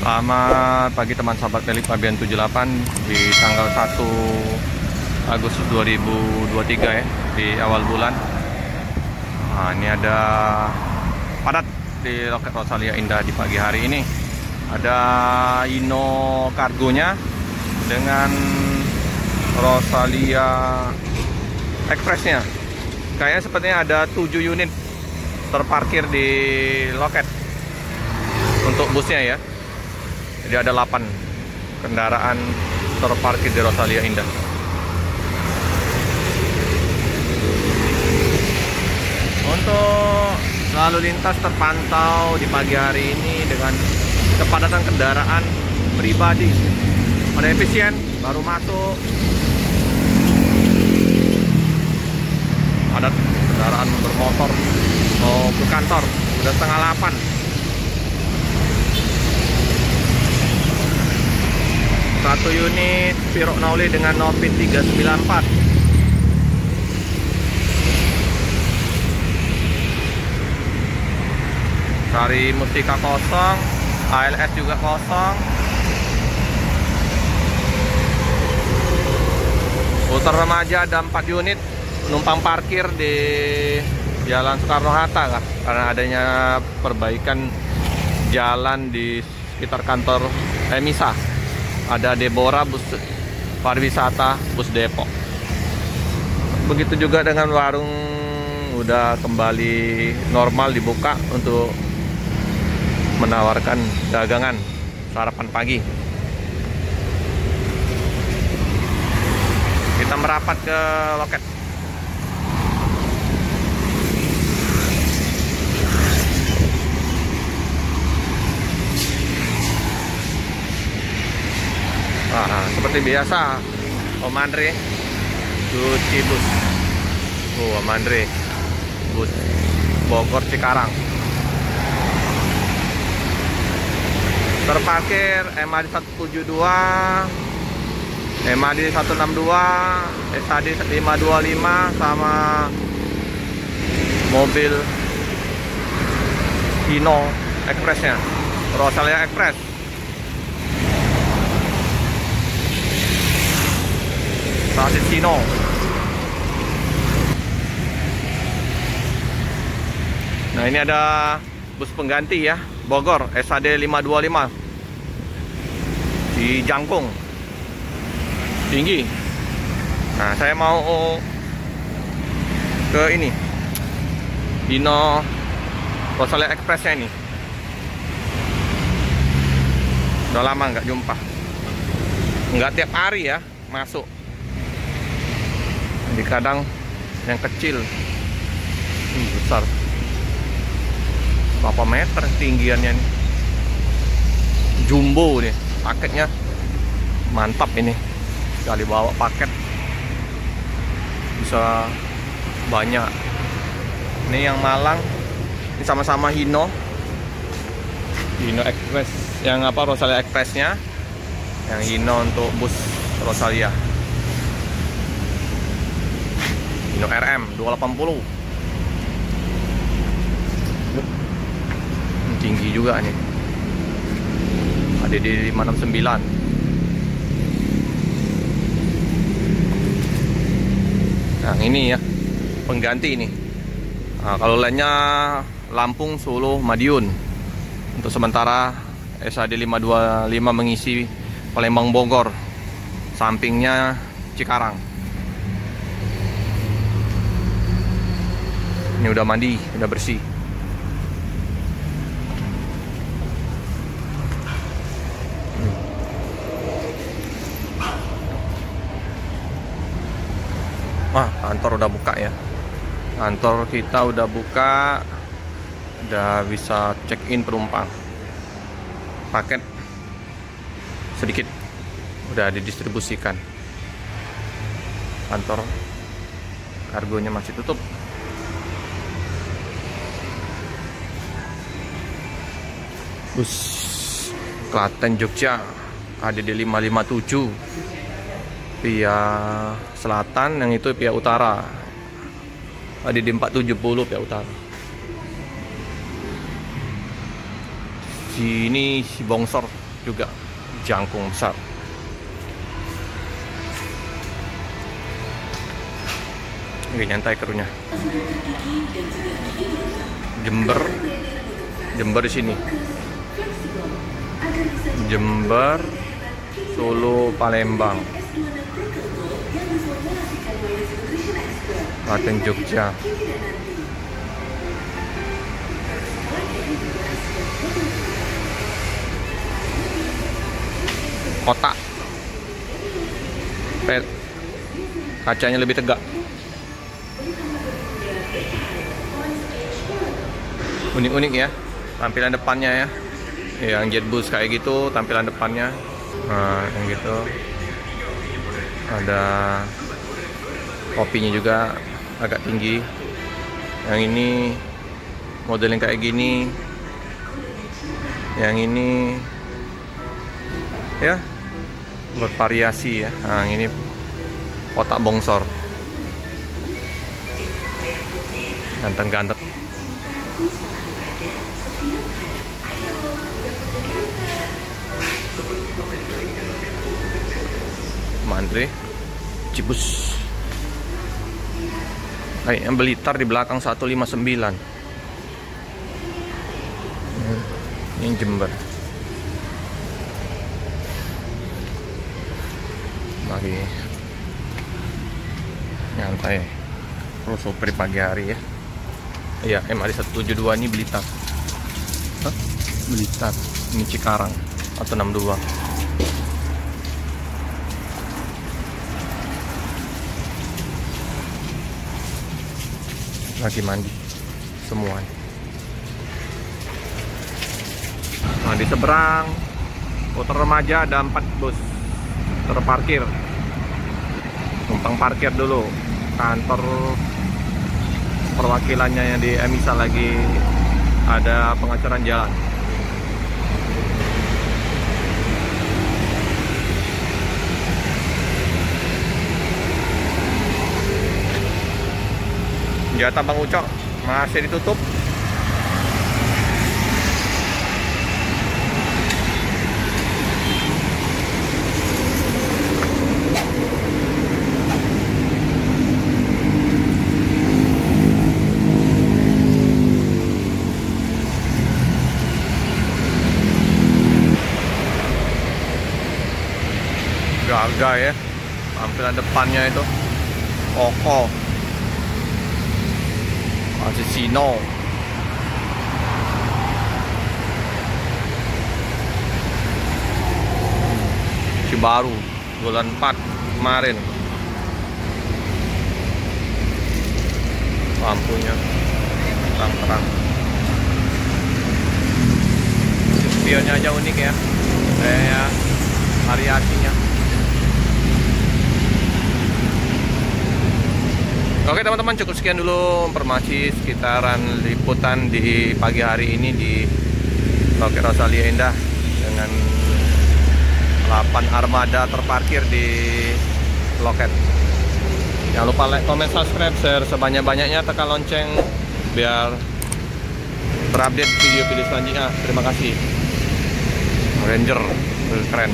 Selamat pagi teman sahabat Pelik Pabian 78 di tanggal 1 Agustus 2023 ya, di awal bulan. Nah, ini ada padat di loket Rosalia Indah di pagi hari ini. Ada Hino kargonya dengan Rosalia Expressnya. Kayaknya sepertinya ada 7 unit terparkir di loket untuk busnya ya. Jadi ada 8 kendaraan terparkir di Rosalia Indah. Untuk lalu lintas terpantau di pagi hari ini dengan kepadatan kendaraan pribadi. Pada efisien, baru masuk. Ada kendaraan bermotor mau ke kantor, udah setengah 8. Satu unit Spiro Nauli dengan Novin 394. Sari Mustika kosong, ALS juga kosong. Ultra Remaja ada 4 unit penumpang parkir di Jalan Soekarno-Hatta karena adanya perbaikan jalan di sekitar kantor Emisa. Ada Deborah bus pariwisata, bus Depok. Begitu juga dengan warung udah kembali normal dibuka untuk menawarkan dagangan sarapan pagi. Kita merapat ke loket. Nah, seperti biasa Om Andre cuci bus. Om Andre bus Bogor Cikarang terparkir MAD 172, MAD 162, SAD 525 sama mobil Hino Expressnya, Rosalia Express. Sasis Hino. Nah, ini ada bus pengganti ya, Bogor SAD 525 di Jangkung tinggi. Nah, saya mau ke ini Hino Rosalia Expressnya ini. Udah lama nggak jumpa, nggak tiap hari ya masuk. Jadi kadang yang kecil besar. Berapa meter tinggiannya nih? Jumbo nih paketnya, mantap ini. Sekali bawa paket bisa banyak. Ini yang Malang, ini sama-sama Hino Express, yang apa Rosalia Expressnya, yang Hino untuk bus Rosalia. Hino RM 280. Tinggi juga nih. ADD 569. Nah, ini ya pengganti ini. Nah, kalau lainnya Lampung, Solo, Madiun. Untuk sementara SAD 525 mengisi Palembang, Bogor. Sampingnya Cikarang. Ini udah mandi, udah bersih. Wah, kantor udah buka ya. Kantor kita udah buka. Udah bisa check in penumpang. Paket sedikit udah didistribusikan. Kantor kargonya masih tutup. Bus Klaten Jogja ADD 557 via selatan, yang itu via utara ADD 470 via utara. Sini si Bongsor juga, jangkung besar. Oke, nyantai kerunya. Jember di sini. Jember, Solo, Palembang, Klaten, Jogja. Kotak. Kacanya lebih tegak. Unik-unik ya tampilan depannya ya. Yang Jetbus kayak gitu tampilan depannya. Nah, yang gitu. Ada kopinya juga agak tinggi. Yang ini model yang kayak gini. Yang ini ya bervariasi ya. Nah, ini kotak bongsor. Ganteng-ganteng. Mandre, Cibus. Yang Blitar di belakang 159. Ini Jember. Lagi nyantai crossover pagi hari ya. Iya, MAD 172 ini Blitar. Hah? Blitar. Ini Cikarang atau 62. Lagi mandi semua. Nah, di seberang kota remaja ada 4 bus terparkir. Numpang parkir dulu. Kantor perwakilannya yang di Emisa lagi ada pengacoran jalan. Jatah Bang Ucok masih ditutup. Gagah ya tampilan depannya itu, kokoh. Asesino. Baru bulan 4 kemarin. Lampunya terang-terang. Spionnya aja unik ya, kayak variasinya. Oke teman-teman, cukup sekian dulu informasi sekitaran liputan di pagi hari ini di Loket Rosalia Indah dengan 8 armada terparkir di loket. Jangan lupa like, comment, subscribe, share sebanyak-banyaknya, tekan lonceng biar terupdate video-video selanjutnya. Terima kasih. Ranger keren.